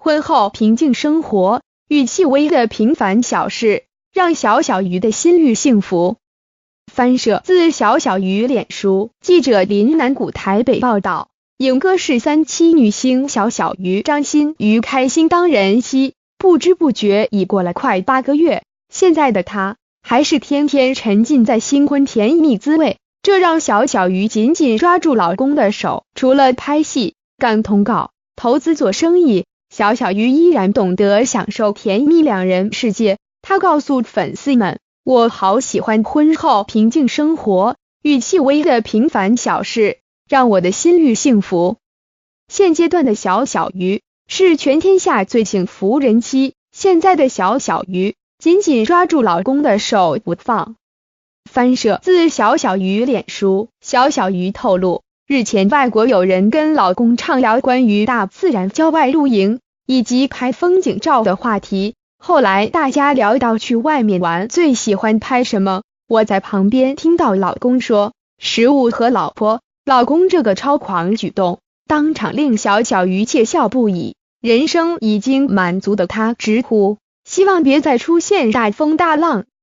婚后平静生活，与细微的平凡小事，让小小鱼的心率幸福。翻摄自小小鱼脸书，记者林南谷台北报道，影歌是3期女星小小鱼张馨予开心当人妻，不知不觉已过了快8个月，现在的她还是天天沉浸在新婚甜蜜滋味，这让小小鱼紧紧抓住老公的手。除了拍戏、赶通告、投资做生意，小小鱼依然懂得享受甜蜜两人世界。她告诉粉丝们，我好喜欢婚后平静生活，与细微的平凡小事，让我的心率幸福。现阶段的小小鱼是全天下最幸福人妻，现在的小小鱼紧紧抓住老公的手不放。翻摄自小小鱼脸书，小小鱼透露，日前外国友人跟老公畅聊关于大自然郊外露营以及拍风景照的话题，后来大家聊到去外面玩最喜欢拍什么，我在旁边听到老公说食物和老婆，老公这个超狂举动当场令小小鱼窃笑不已，人生已经满足的他直呼希望别再出现大风大浪。